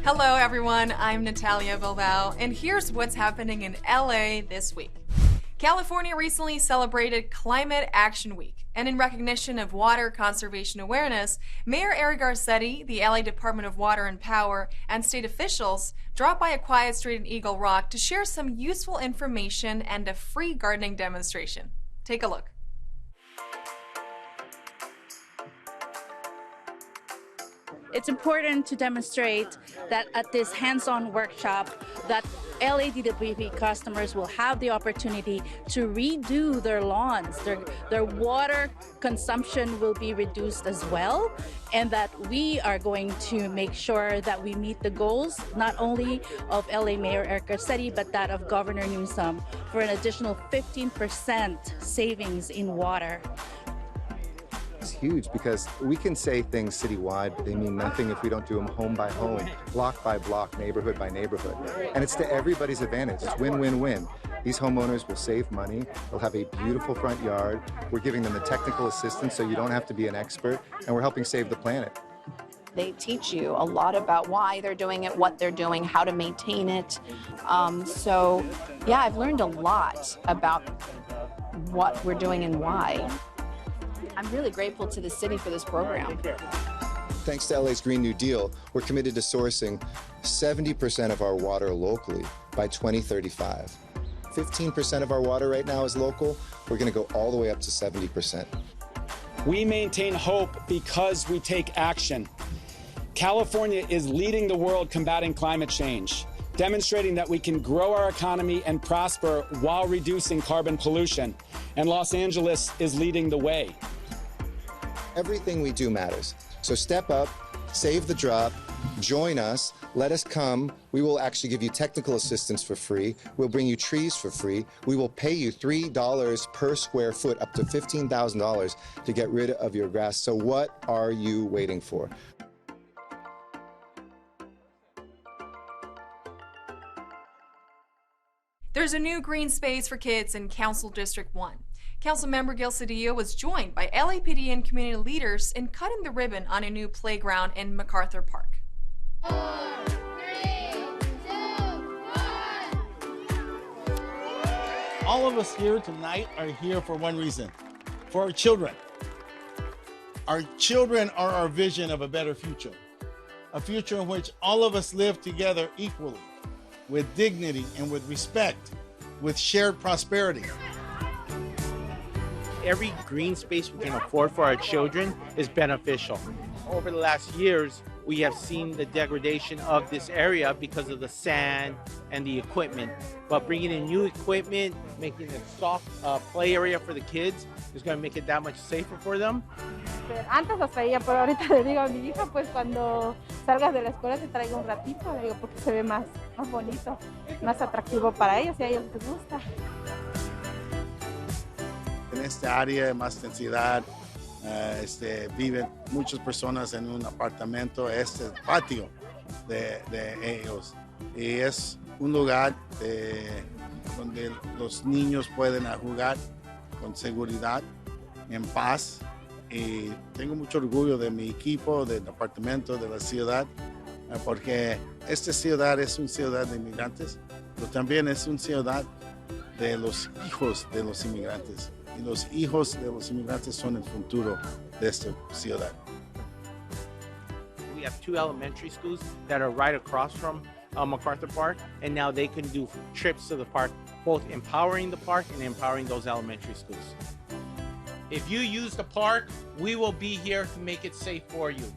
Hello everyone, I'm Natalia Bilbao, and here's what's happening in LA this week. California recently celebrated Climate Action Week, and in recognition of water conservation awareness, Mayor Eric Garcetti, the LA Department of Water and Power, and state officials dropped by a quiet street in Eagle Rock to share some useful information and a free gardening demonstration. Take a look. It's important to demonstrate that at this hands-on workshop that LADWP customers will have the opportunity to redo their lawns. Their water consumption will be reduced as well, and that we are going to make sure that we meet the goals not only of LA Mayor Eric Garcetti, but that of Governor Newsom for an additional 15% savings in water. It's huge because we can say things citywide, but they mean nothing if we don't do them home by home, block by block, neighborhood by neighborhood. And it's to everybody's advantage. It's win-win-win. These homeowners will save money. They'll have a beautiful front yard. We're giving them the technical assistance so you don't have to be an expert, and we're helping save the planet. They teach you a lot about why they're doing it, what they're doing, how to maintain it. So yeah, I've learned a lot about what we're doing and why. I'm really grateful to the city for this program. Thanks to LA's Green New Deal, we're committed to sourcing 70% of our water locally by 2035. 15% of our water right now is local. We're going to go all the way up to 70%. We maintain hope because we take action. California is leading the world combating climate change, demonstrating that we can grow our economy and prosper while reducing carbon pollution. And Los Angeles is leading the way. Everything we do matters. So step up, save the drop, join us, let us come. We will actually give you technical assistance for free. We'll bring you trees for free. We will pay you $3 per square foot, up to $15,000 to get rid of your grass. So what are you waiting for? There's a new green space for kids in Council District 1. Councilmember Gil Cedillo was joined by LAPD and community leaders in cutting the ribbon on a new playground in MacArthur Park. 4, 3, 2, 1. All of us here tonight are here for one reason, for our children. Our children are our vision of a better future, a future in which all of us live together equally, with dignity and with respect, with shared prosperity. Every green space we can afford for our children is beneficial. Over the last years, we have seen the degradation of this area because of the sand and the equipment. But bringing in new equipment, making a soft play area for the kids is going to make it that much safer for them. Antes los traía, pero ahorita le digo a mi hija, pues cuando salgas de la escuela te traigo un ratito, le digo, porque se ve más bonito, más atractivo para ellos y a ellos les gusta. En esta área de más densidad viven muchas personas en un apartamento, este patio de ellos. Y es un lugar donde los niños pueden jugar con seguridad, en paz. Y tengo mucho orgullo de mi equipo, del apartamento, de la ciudad, porque esta ciudad es una ciudad de inmigrantes, pero también es una ciudad de los hijos de los inmigrantes. Y los hijos de los inmigrantes son el futuro de esta ciudad. We have 2 elementary schools that are right across from MacArthur Park, and now they can do trips to the park, both empowering the park and empowering those elementary schools. If you use the park, we will be here to make it safe for you.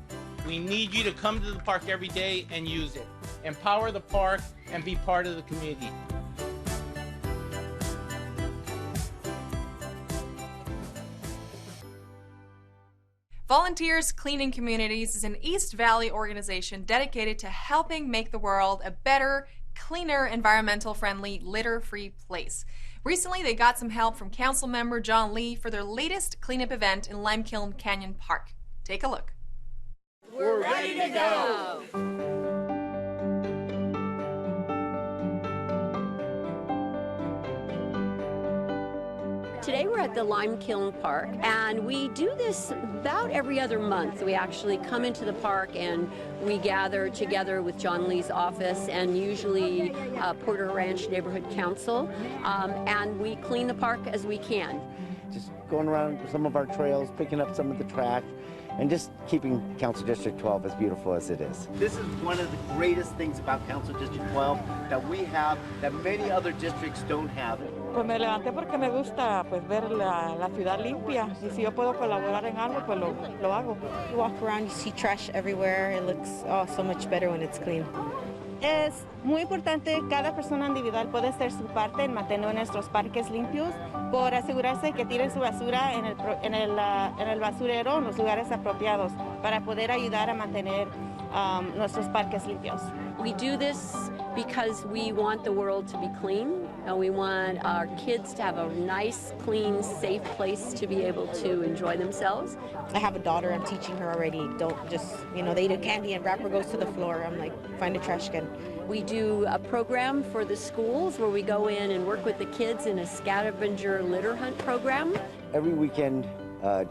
We need you to come to the park every day and use it. Empower the park and be part of the community. Volunteers Cleaning Communities is an East Valley organization dedicated to helping make the world a better, cleaner, environmental-friendly, litter-free place. Recently, they got some help from council member John Lee for their latest cleanup event in Kiln Canyon Park. Take a look. We're ready to go! Today we're at the Lime Kiln Park, and we do this about every other month. We actually come into the park and we gather together with John Lee's office and usually Porter Ranch Neighborhood Council, and we clean the park as we can. Just going around some of our trails, picking up some of the trash, and just keeping Council District 12 as beautiful as it is. This is one of the greatest things about Council District 12 that we have that many other districts don't have. Pues me levanté porque me gusta pues ver la ciudad limpia, y si yo puedo colaborar en algo pues lo hago. You walk around, you see trash everywhere. It looks so much better when it's clean. Es muy importante, cada persona individual puede hacer su parte en mantener nuestros parques limpios por asegurarse que tiren su basura en el basurero en los lugares apropiados para poder ayudar a mantener nuestros parques limpios. We do this because we want the world to be clean, and we want our kids to have a nice, clean, safe place to be able to enjoy themselves. I have a daughter, I'm teaching her already, don't just, they eat a candy and wrapper goes to the floor. I'm like, find a trash can. We do a program for the schools where we go in and work with the kids in a scavenger litter hunt program. Every weekend,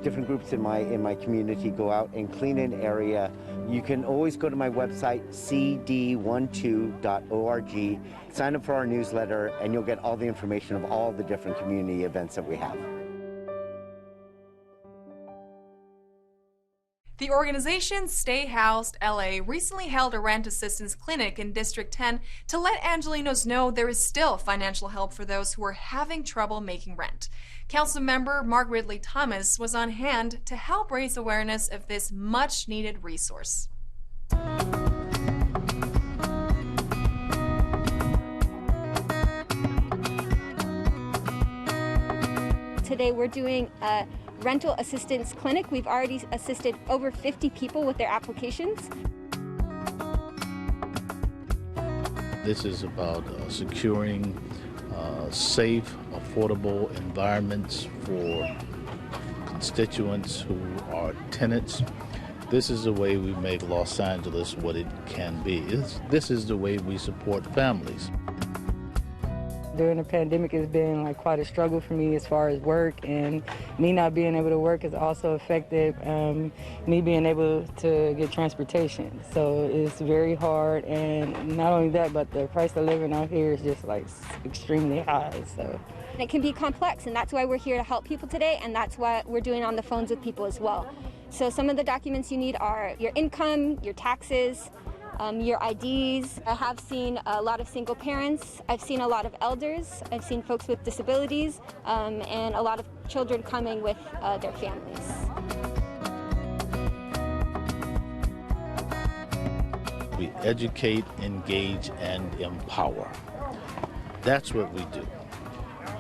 different groups in my community go out and clean an area. You can always go to my website, cd12.org, sign up for our newsletter, and you'll get all the information of all the different community events that we have. The organization Stay Housed LA recently held a rent assistance clinic in District 10 to let Angelenos know there is still financial help for those who are having trouble making rent. Council member Mark Ridley Thomas was on hand to help raise awareness of this much-needed resource. Today we're doing a rental assistance clinic. We've already assisted over 50 people with their applications. This is about securing safe, affordable environments for constituents who are tenants. This is the way we make Los Angeles what it can be. This is the way we support families. During the pandemic, it's been quite a struggle for me as far as work, and me not being able to work has also affected me being able to get transportation. So it's very hard, and not only that, but the price of living out here is just extremely high. So it can be complex, and that's why we're here to help people today, and that's what we're doing on the phones with people as well. So some of the documents you need are your income, your taxes, your IDs. I have seen a lot of single parents. I've seen a lot of elders. I've seen folks with disabilities, and a lot of children coming with their families. We educate, engage, and empower. That's what we do.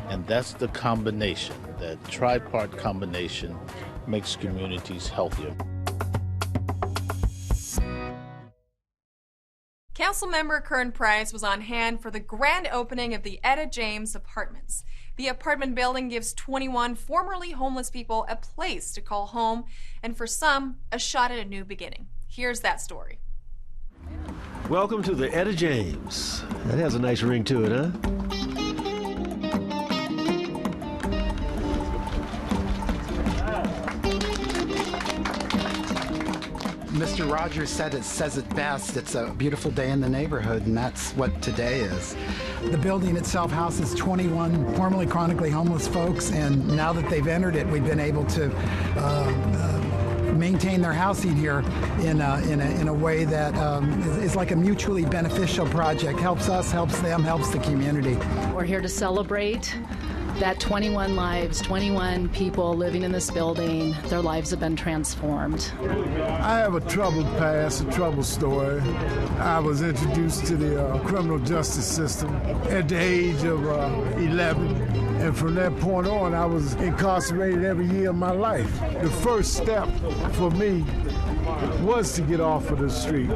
And that's the combination, that tripart combination makes communities healthier. Councilmember Kern Price was on hand for the grand opening of the Etta James Apartments. The apartment building gives 21 formerly homeless people a place to call home, and for some, a shot at a new beginning. Here's that story. Welcome to the Etta James. That has a nice ring to it, huh? Mr. Rogers says it best. It's a beautiful day in the neighborhood, and that's what today is. The building itself houses 21 formerly chronically homeless folks, and now that they've entered it, we've been able to maintain their housing here in a way that is like a mutually beneficial project. Helps us, helps them, helps the community. We're here to celebrate that 21 lives, 21 people living in this building, their lives have been transformed. I have a troubled past, a troubled story. I was introduced to the criminal justice system at the age of 11. And from that point on, I was incarcerated every year of my life. The first step for me was to get off of the street.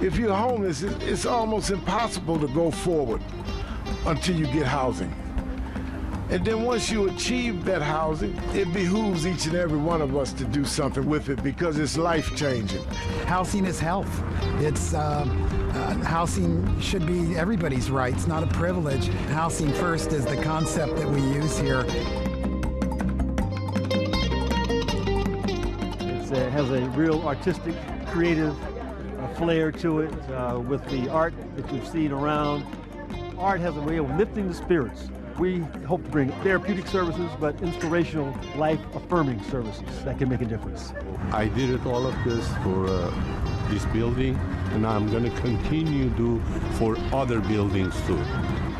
If you're homeless, it's almost impossible to go forward until you get housing. And then once you achieve that housing, it behooves each and every one of us to do something with it because it's life-changing. Housing is health. It's housing should be everybody's right. It's not a privilege. Housing first is the concept that we use here. has a real artistic, creative flair to it with the art that you've seen around. Art has a way of lifting the spirits. We hope to bring therapeutic services, but inspirational, life-affirming services that can make a difference. I did all of this for this building, and I'm going to continue to for other buildings too.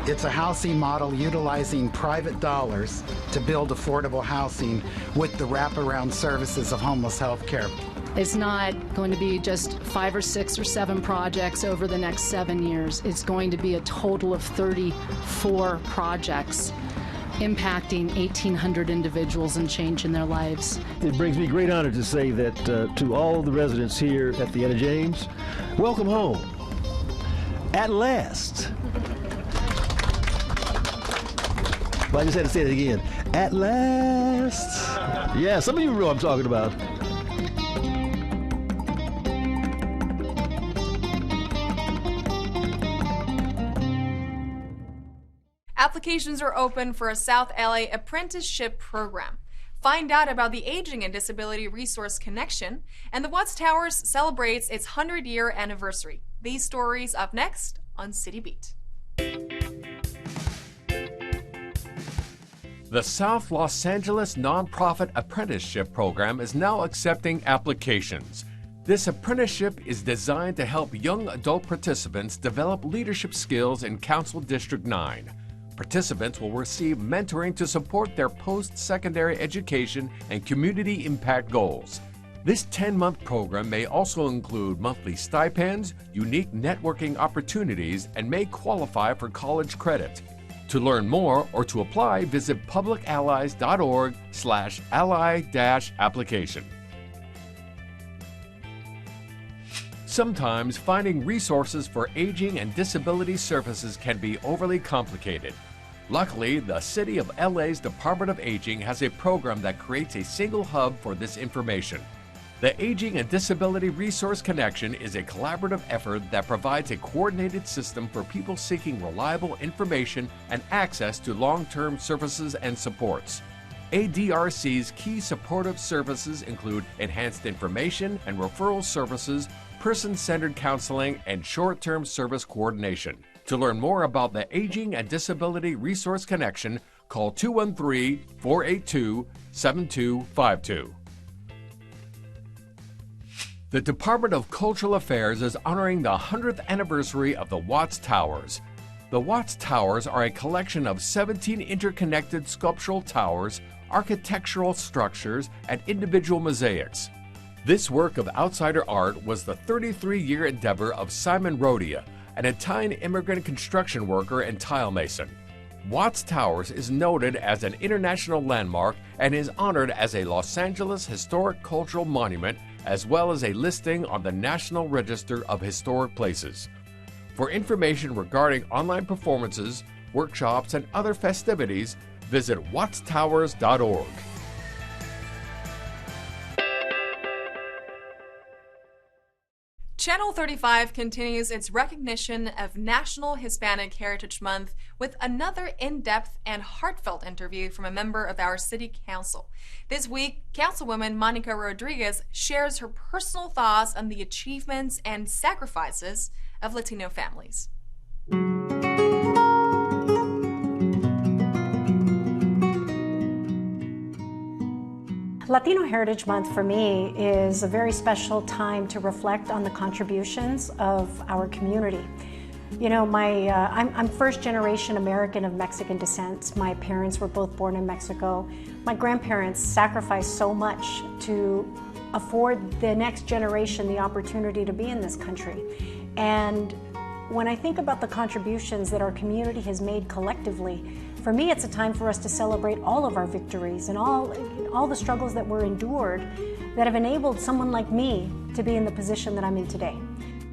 It's a housing model utilizing private dollars to build affordable housing with the wraparound services of homeless health care. It's not going to be just 5 or 6 or 7 projects over the next 7 years. It's going to be a total of 34 projects impacting 1,800 individuals and changing their lives. It brings me great honor to say that to all the residents here at the Etta James, welcome home. At last. Well, I just had to say it again. At last. Yeah, some of you know what I'm talking about. Applications are open for a South LA apprenticeship program. Find out about the Aging and Disability Resource Connection, and the Watts Towers celebrates its 100-year anniversary. These stories up next on City Beat. The South Los Angeles nonprofit apprenticeship program is now accepting applications. This apprenticeship is designed to help young adult participants develop leadership skills in Council District 9. Participants will receive mentoring to support their post-secondary education and community impact goals. This 10-month program may also include monthly stipends, unique networking opportunities, and may qualify for college credit. To learn more or to apply, visit publicallies.org/ally-application. Sometimes finding resources for aging and disability services can be overly complicated. Luckily, the City of LA's Department of Aging has a program that creates a single hub for this information. The Aging and Disability Resource Connection is a collaborative effort that provides a coordinated system for people seeking reliable information and access to long-term services and supports. ADRC's key supportive services include enhanced information and referral services, person-centered counseling, and short-term service coordination. To learn more about the Aging and Disability Resource Connection, call 213-482-7252. The Department of Cultural Affairs is honoring the 100th anniversary of the Watts Towers. The Watts Towers are a collection of 17 interconnected sculptural towers, architectural structures, and individual mosaics. This work of outsider art was the 33-year endeavor of Simon Rodia, an Italian immigrant construction worker and tile mason. Watts Towers is noted as an international landmark and is honored as a Los Angeles Historic Cultural Monument, as well as a listing on the National Register of Historic Places. For information regarding online performances, workshops, and other festivities, visit wattstowers.org. Channel 35 continues its recognition of National Hispanic Heritage Month with another in-depth and heartfelt interview from a member of our city council. This week, Councilwoman Monica Rodriguez shares her personal thoughts on the achievements and sacrifices of Latino families. Latino Heritage Month for me is a very special time to reflect on the contributions of our community. You know, I'm first generation American of Mexican descent. My parents were both born in Mexico. My grandparents sacrificed so much to afford the next generation the opportunity to be in this country. And when I think about the contributions that our community has made collectively, for me it's a time for us to celebrate all of our victories and all the struggles that were endured that have enabled someone like me to be in the position that I'm in today.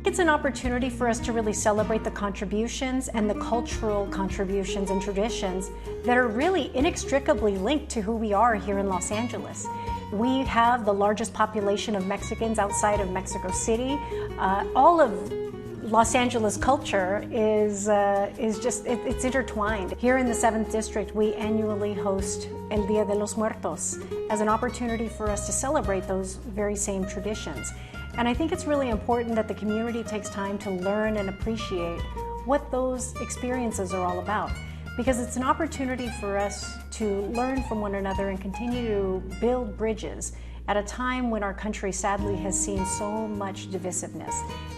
It's an opportunity for us to really celebrate the contributions and the cultural contributions and traditions that are really inextricably linked to who we are here in Los Angeles. We have the largest population of Mexicans outside of Mexico City. All of Los Angeles culture is just, it's intertwined. Here in the 7th District, we annually host El Día de los Muertos as an opportunity for us to celebrate those very same traditions. And I think it's really important that the community takes time to learn and appreciate what those experiences are all about, because it's an opportunity for us to learn from one another and continue to build bridges at a time when our country sadly has seen so much divisiveness.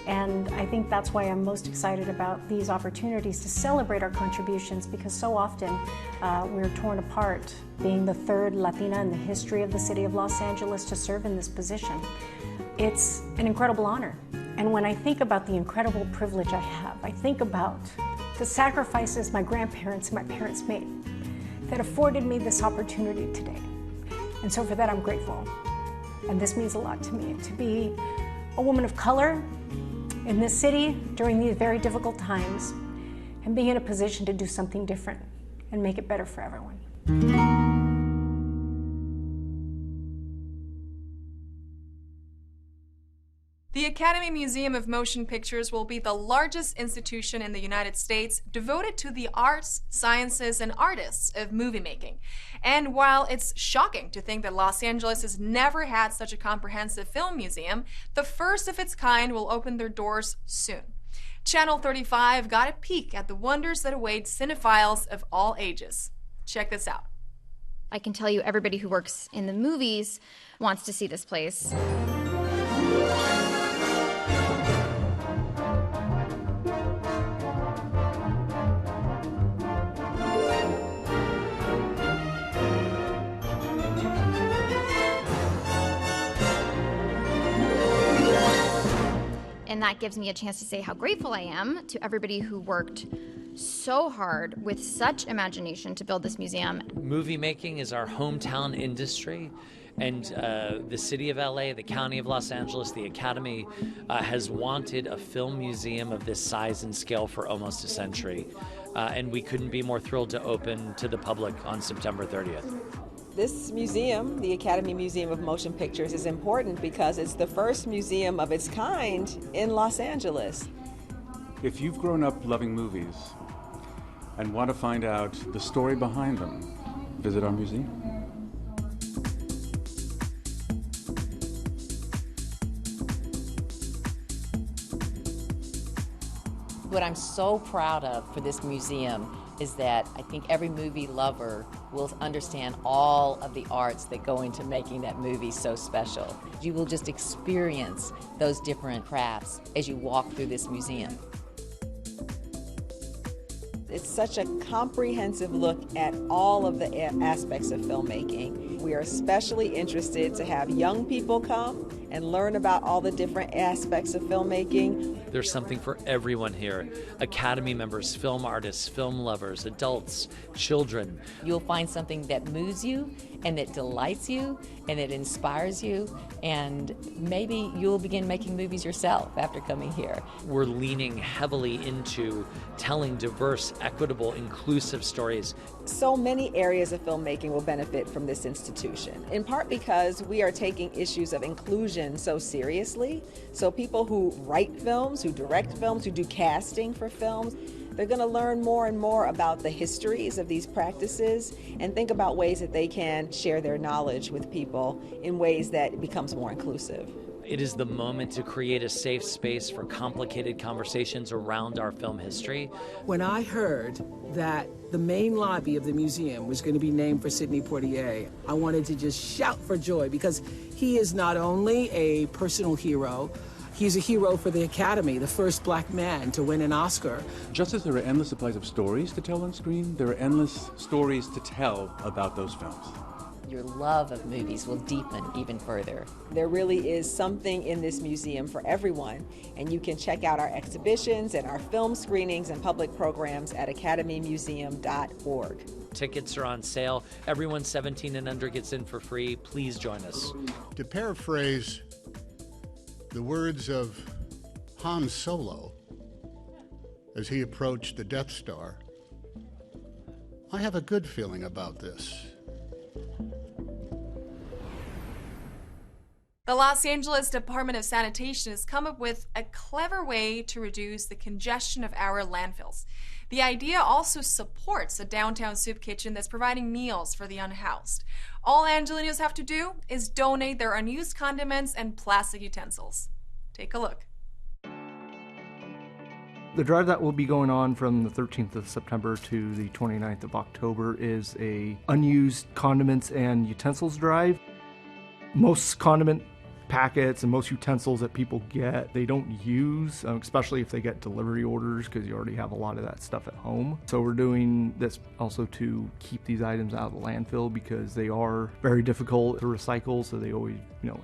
And I think that's why I'm most excited about these opportunities to celebrate our contributions, because so often we're torn apart, being the 3rd Latina in the history of the city of Los Angeles to serve in this position. It's an incredible honor. And when I think about the incredible privilege I have, I think about the sacrifices my grandparents and my parents made that afforded me this opportunity today. And so for that, I'm grateful. And this means a lot to me, to be a woman of color in this city during these very difficult times and be in a position to do something different and make it better for everyone. The Academy Museum of Motion Pictures will be the largest institution in the United States devoted to the arts, sciences, and artists of movie making. And while it's shocking to think that Los Angeles has never had such a comprehensive film museum, the first of its kind will open their doors soon. Channel 35 got a peek at the wonders that await cinephiles of all ages. Check this out. I can tell you everybody who works in the movies wants to see this place. And that gives me a chance to say how grateful I am to everybody who worked so hard with such imagination to build this museum. Movie making is our hometown industry, and the city of LA, the county of Los Angeles, the Academy has wanted a film museum of this size and scale for almost a century. And we couldn't be more thrilled to open to the public on September 30th. This museum, the Academy Museum of Motion Pictures, is important because it's the first museum of its kind in Los Angeles. If you've grown up loving movies and want to find out the story behind them, visit our museum. What I'm so proud of for this museum is that I think every movie lover will understand all of the arts that go into making that movie so special. You will just experience those different crafts as you walk through this museum. It's such a comprehensive look at all of the aspects of filmmaking. We are especially interested to have young people come and learn about all the different aspects of filmmaking. There's something for everyone here. Academy members, film artists, film lovers, adults, children. You'll find something that moves you and that delights you and that inspires you, and maybe you'll begin making movies yourself after coming here. We're leaning heavily into telling diverse, equitable, inclusive stories. So many areas of filmmaking will benefit from this institution, in part because we are taking issues of inclusion so seriously. So people who write films, who direct films, who do casting for films, they're going to learn more and more about the histories of these practices and think about ways that they can share their knowledge with people in ways that it becomes more inclusive. It is the moment to create a safe space for complicated conversations around our film history. When I heard that the main lobby of the museum was going to be named for Sidney Poitier, I wanted to just shout for joy, because he is not only a personal hero, he's a hero for the Academy, the first black man to win an Oscar. Just as there are endless supplies of stories to tell on screen, there are endless stories to tell about those films. Your love of movies will deepen even further. There really is something in this museum for everyone, and you can check out our exhibitions and our film screenings and public programs at academymuseum.org. Tickets are on sale. Everyone 17 and under gets in for free. Please join us. To paraphrase the words of Han Solo as he approached the Death Star, I have a good feeling about this. The Los Angeles Department of Sanitation has come up with a clever way to reduce the congestion of our landfills. The idea also supports a downtown soup kitchen that's providing meals for the unhoused. All Angelinos have to do is donate their unused condiments and plastic utensils. Take a look. The drive that will be going on from the 13th of September to the 29th of October is a unused condiments and utensils drive. Most condiment packets and most utensils that people get, they don't use, especially if they get delivery orders, because you already have a lot of that stuff at home. So we're doing this also to keep these items out of the landfill, because they are very difficult to recycle, so they always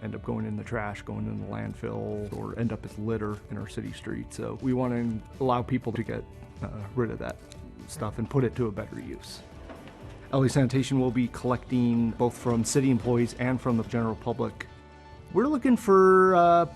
end up going in the trash, going in the landfill, or end up as litter in our city streets. So we want to allow people to get rid of that stuff and put it to a better use. LA Sanitation will be collecting both from city employees and from the general public. We're looking for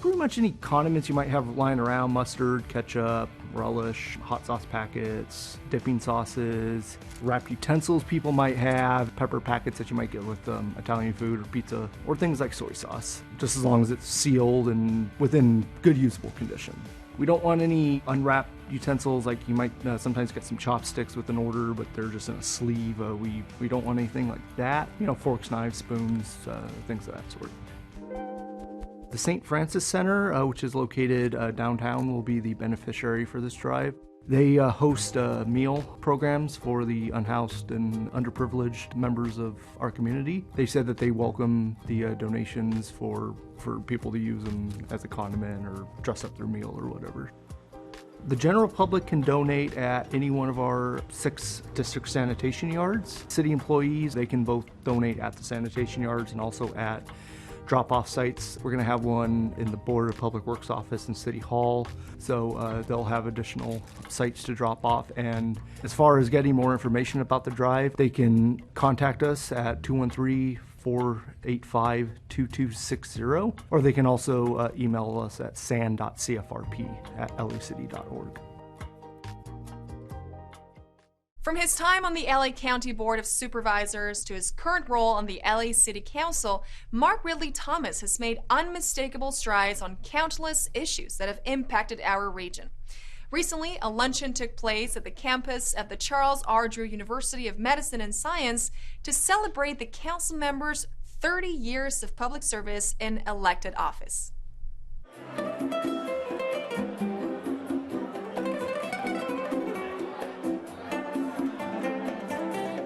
pretty much any condiments you might have lying around: mustard, ketchup, relish, hot sauce packets, dipping sauces, wrapped utensils people might have, pepper packets that you might get with Italian food or pizza, or things like soy sauce, just as long as it's sealed and within good usable condition. We don't want any unwrapped utensils, like you might sometimes get some chopsticks with an order, but they're just in a sleeve. We don't want anything like that. Forks, knives, spoons, things of that sort. The St. Francis Center, which is located downtown, will be the beneficiary for this drive. They host meal programs for the unhoused and underprivileged members of our community. They said that they welcome the donations for people to use them as a condiment or dress up their meal or whatever. The general public can donate at any one of our 6 district sanitation yards. City employees, they can both donate at the sanitation yards and also at drop-off sites. We're going to have one in the Board of Public Works office in City Hall, so they'll have additional sites to drop off. And as far as getting more information about the drive, they can contact us at 213-485-2260, or they can also email us at san.cfrp@lacity.org. From his time on the LA County Board of Supervisors to his current role on the LA City Council, Mark Ridley Thomas has made unmistakable strides on countless issues that have impacted our region. Recently, a luncheon took place at the campus of the Charles R. Drew University of Medicine and Science to celebrate the council members' 30 years of public service in elected office.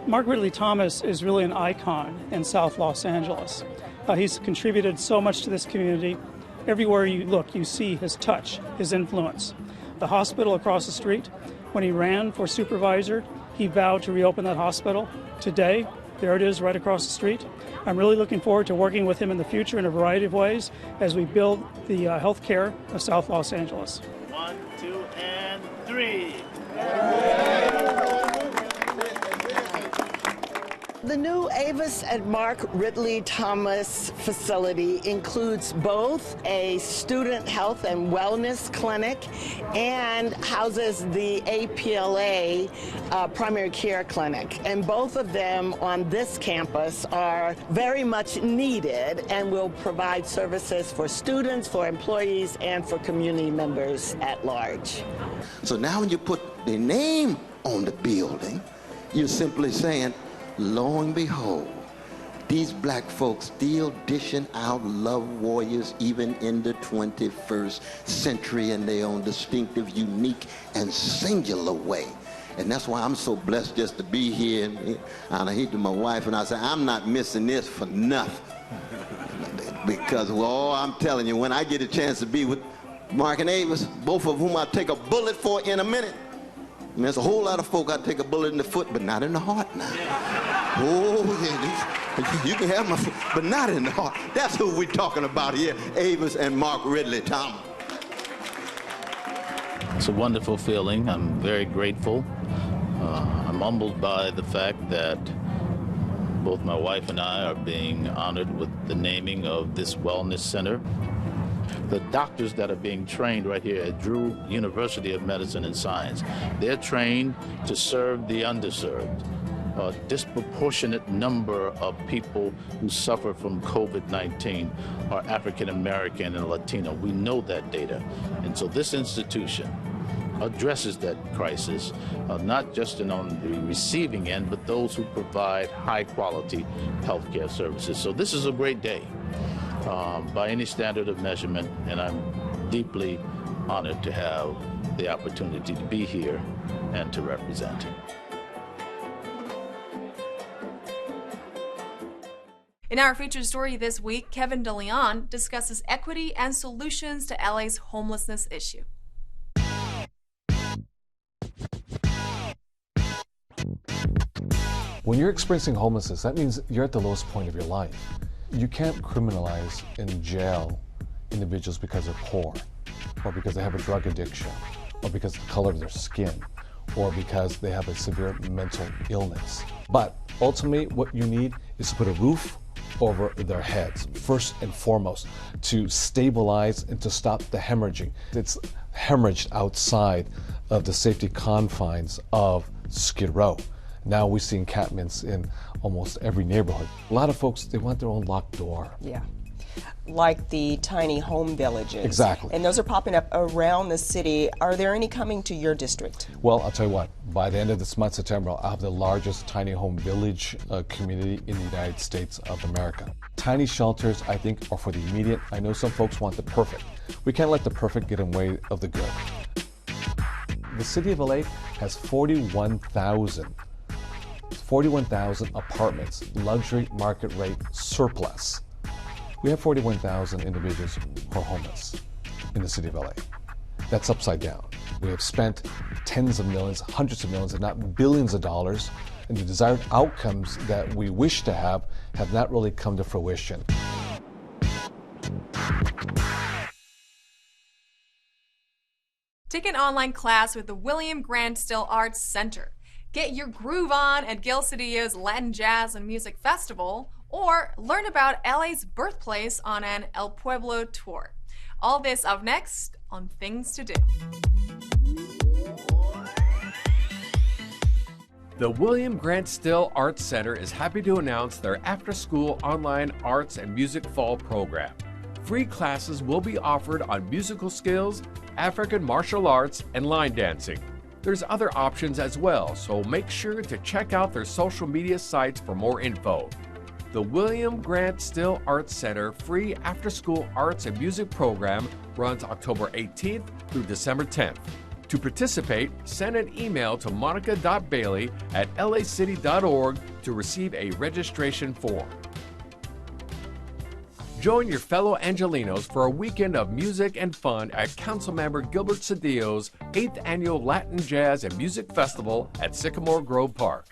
Mark Ridley Thomas is really an icon in South Los Angeles. He's contributed so much to this community. Everywhere you look, you see his touch, his influence. The hospital across the street, when he ran for supervisor, he vowed to reopen that hospital. Today, there it is right across the street. I'm really looking forward to working with him in the future in a variety of ways as we build the health care of South Los Angeles. 1, 2, and 3. The new Avis and Mark Ridley Thomas facility includes both a student health and wellness clinic and houses the APLA primary care clinic. And both of them on this campus are very much needed and will provide services for students, for employees, and for community members at large. So now when you put the name on the building, you're simply saying, lo and behold, these black folks still dishing out love warriors even in the 21st century in their own distinctive, unique, and singular way. And that's why I'm so blessed just to be here. And I hate to my wife, and I say, I'm not missing this for nothing. Because, well, I'm telling you, when I get a chance to be with Mark and Avis, both of whom I take a bullet for in a minute, and there's a whole lot of folk I'd take a bullet in the foot, but not in the heart now. Oh, yeah, you can have my foot, but not in the heart. That's who we're talking about here, Avis and Mark Ridley Thomas. It's a wonderful feeling. I'm very grateful. I'm humbled by the fact that both my wife and I are being honored with the naming of this wellness center. The doctors that are being trained right here at Drew University of Medicine and Science, they're trained to serve the underserved. a disproportionate number of people who suffer from COVID-19 are African American and Latino. We know that data. And so this institution addresses that crisis, not just on the receiving end, but those who provide high-quality healthcare services. So this is a great day by any standard of measurement, and I'm deeply honored to have the opportunity to be here and to represent. In our featured story this week, Kevin DeLeon discusses equity and solutions to LA's homelessness issue. When you're experiencing homelessness, that means you're at the lowest point of your life. You can't criminalize and jail individuals because they're poor, or because they have a drug addiction, or because of the color of their skin, or because they have a severe mental illness. But ultimately, what you need is to put a roof over their heads, first and foremost, to stabilize and to stop the hemorrhaging. It's hemorrhaged outside of the safety confines of Skid Row. Now we see encampments in almost every neighborhood. A lot of folks, they want their own locked door. Yeah. Like the tiny home villages. Exactly. And those are popping up around the city. Are there any coming to your district? Well, I'll tell you what, by the end of this month, September, I'll have the largest tiny home village community in the United States of America. Tiny shelters, I think, are for the immediate. I know some folks want the perfect. We can't let the perfect get in the way of the good. The city of LA has 41,000 apartments, luxury market rate surplus. We have 41,000 individuals who are homeless in the city of LA. That's upside down. We have spent tens of millions, hundreds of millions, if not billions of dollars, and the desired outcomes that we wish to have not really come to fruition. Take an online class with the William Grant Still Arts Center. Get your groove on at Gil Cedillo's Latin Jazz and Music Festival, or learn about LA's birthplace on an El Pueblo tour. All this up next on Things to Do. The William Grant Still Arts Center is happy to announce their after-school online arts and music fall program. Free classes will be offered on musical skills, African martial arts, and line dancing. There's other options as well, so make sure to check out their social media sites for more info. The William Grant Still Arts Center free after-school arts and music program runs October 18th through December 10th. To participate, send an email to monica.bailey@lacity.org to receive a registration form. Join your fellow Angelinos for a weekend of music and fun at Councilmember Gilbert Cedillo's 8th Annual Latin Jazz and Music Festival at Sycamore Grove Park.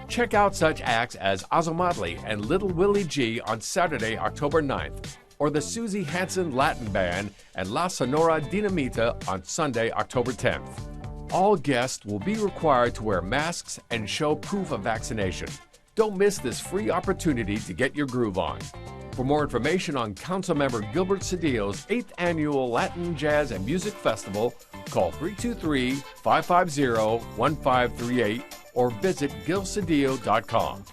Check out such acts as Azomadli and Little Willie G on Saturday, October 9th, or the Susie Hansen Latin Band and La Sonora Dinamita on Sunday, October 10th. All guests will be required to wear masks and show proof of vaccination. Don't miss this free opportunity to get your groove on. For more information on Councilmember Gilbert Cedillo's 8th Annual Latin Jazz and Music Festival, call 323-550-1538 or visit gilcedillo.com.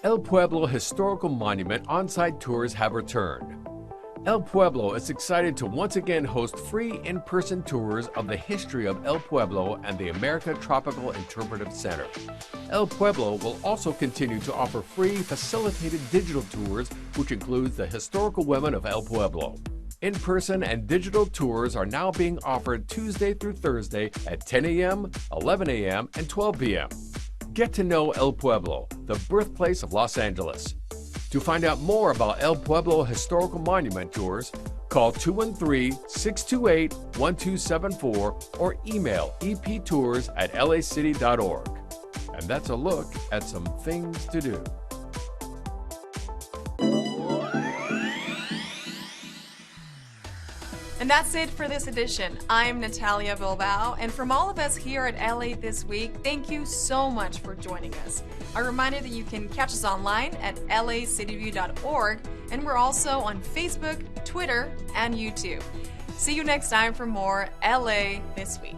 El Pueblo Historical Monument on-site tours have returned. El Pueblo is excited to once again host free in-person tours of the history of El Pueblo and the America Tropical Interpretive Center. El Pueblo will also continue to offer free facilitated digital tours, which includes the historical women of El Pueblo. In-person and digital tours are now being offered Tuesday through Thursday at 10 a.m., 11 a.m., and 12 p.m. Get to know El Pueblo, the birthplace of Los Angeles. To find out more about El Pueblo Historical Monument Tours, call 213-628-1274 or email eptours@lacity.org. And that's a look at some things to do. And that's it for this edition. I'm Natalia Bilbao, and from all of us here at LA This Week, thank you so much for joining us. A reminder that you can catch us online at lacityreview.org, and we're also on Facebook, Twitter, and YouTube. See you next time for more LA This Week.